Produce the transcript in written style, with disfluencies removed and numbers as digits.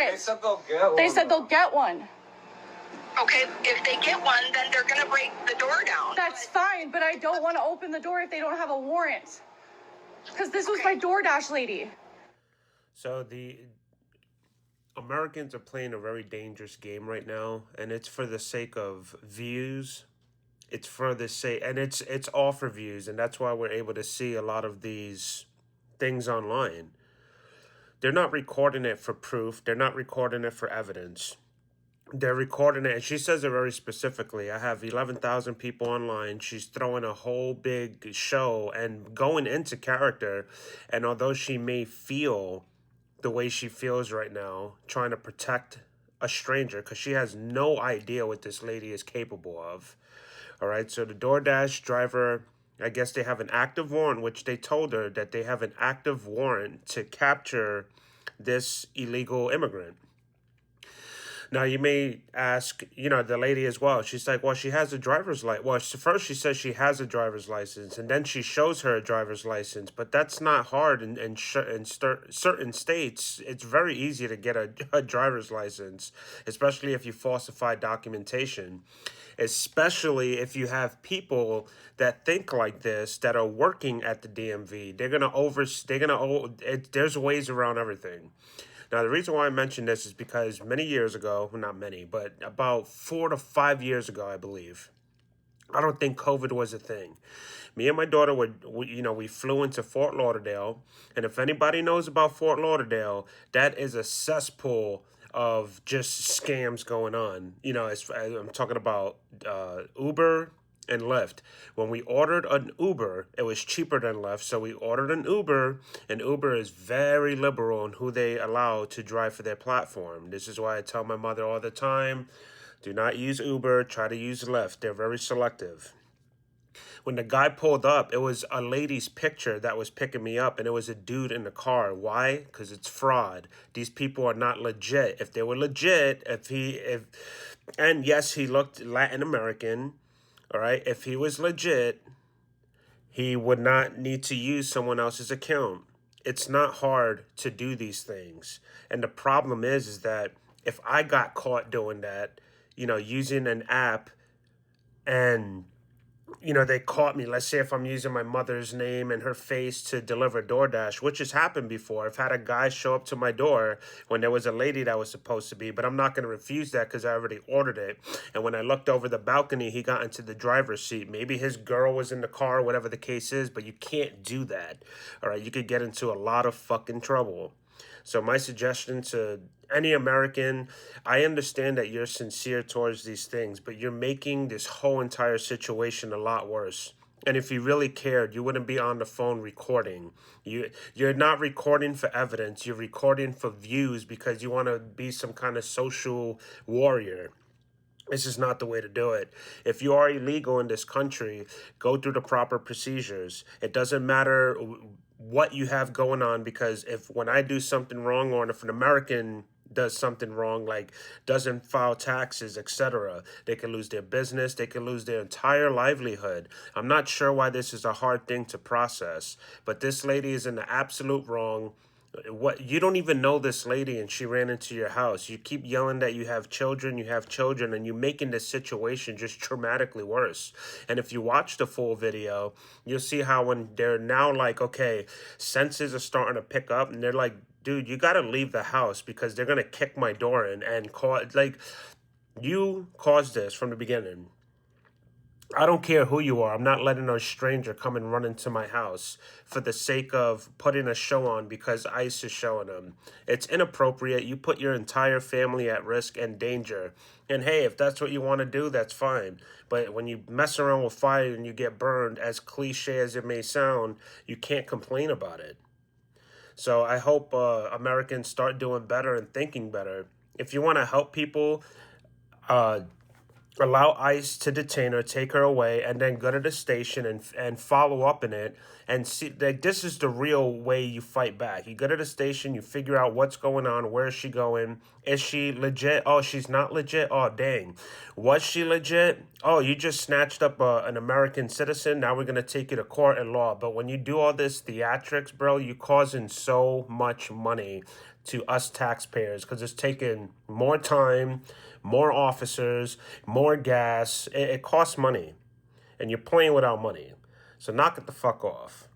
warrant. They said they'll get one. They said they'll get one. Okay, if they get one, then they're going to break the door down. That's fine, but I don't want to open the door if they don't have a warrant. Because this was my DoorDash lady. So the Americans are playing a very dangerous game right now, and it's for the sake of views. It's for the sake, and it's all for views, and that's why we're able to see a lot of these things online. They're not recording it for proof. They're not recording it for evidence. They're recording it, and she says it very specifically. I have 11,000 people online. She's throwing a whole big show and going into character, and although she may feel the way she feels right now, trying to protect a stranger, because she has no idea what this lady is capable of. All right, so the DoorDash driver, I guess they have an active warrant, which they told her that they have an active warrant to capture this illegal immigrant. Now, you may ask, the lady as well. She's like, well, she has a driver's license. Well, first she says she has a driver's license, and then she shows her a driver's license. But that's not hard in certain states. It's very easy to get a driver's license, especially if you falsify documentation, especially if you have people that think like this that are working at the DMV. There's ways around everything. Now, the reason why I mention this is because many years ago, well, not many, but about 4 to 5 years ago, I believe, I don't think COVID was a thing. Me and my daughter, we flew into Fort Lauderdale. And if anybody knows about Fort Lauderdale, that is a cesspool of just scams going on. I'm talking about Uber and Lyft. When we ordered an Uber, it was cheaper than Lyft, so we ordered an Uber, and Uber is very liberal in who they allow to drive for their platform. This is why I tell my mother all the time, do not use Uber, try to use Lyft. They're very selective. When the guy pulled up, it was a lady's picture that was picking me up, and it was a dude in the car. Why? Because it's fraud. These people are not legit. If they were legit, and yes, he looked Latin American. All right, if he was legit, he would not need to use someone else's account. It's not hard to do these things. And the problem is that if I got caught doing that, using an app and, they caught me, let's say if I'm using my mother's name and her face to deliver DoorDash, which has happened before. I've had a guy show up to my door when there was a lady that was supposed to be, but I'm not going to refuse that because I already ordered it. And when I looked over the balcony, he got into the driver's seat. Maybe his girl was in the car, whatever the case is, but you can't do that. All right, you could get into a lot of fucking trouble. So my suggestion to any American, I understand that you're sincere towards these things, but you're making this whole entire situation a lot worse. And if you really cared, you wouldn't be on the phone recording. You're not recording for evidence. You're recording for views because you want to be some kind of social warrior. This is not the way to do it. If you are illegal in this country, go through the proper procedures. It doesn't matter what you have going on, because when I do something wrong, or if an American does something wrong, like doesn't file taxes, etc., they can lose their business, they can lose their entire livelihood. I'm not sure why this is a hard thing to process, but this lady is in the absolute wrong. You don't even know this lady, and she ran into your house. You keep yelling that you have children, and you're making this situation just traumatically worse. And if you watch the full video, you'll see how when they're now like, okay, senses are starting to pick up, and they're like, dude, you got to leave the house because they're going to kick my door in and you caused this from the beginning. I don't care who you are. I'm not letting a stranger come and run into my house for the sake of putting a show on because ICE is showing them. It's inappropriate. You put your entire family at risk and danger. And hey, if that's what you want to do, that's fine. But when you mess around with fire and you get burned, as cliche as it may sound, you can't complain about it. So I hope Americans start doing better and thinking better. If you want to help people, allow ICE to detain her, take her away, and then go to the station and follow up in it and see, like, this is the real way you fight back. You go to the station, you figure out what's going on, where is she going, is she legit? Oh, she's not legit? Oh, dang. Was she legit? Oh, you just snatched up an American citizen, now we're going to take you to court and law. But when you do all this theatrics, bro, you're causing so much money to us taxpayers because it's taking more time, more officers, more gas. It costs money, and you're playing with our money. So knock it the fuck off.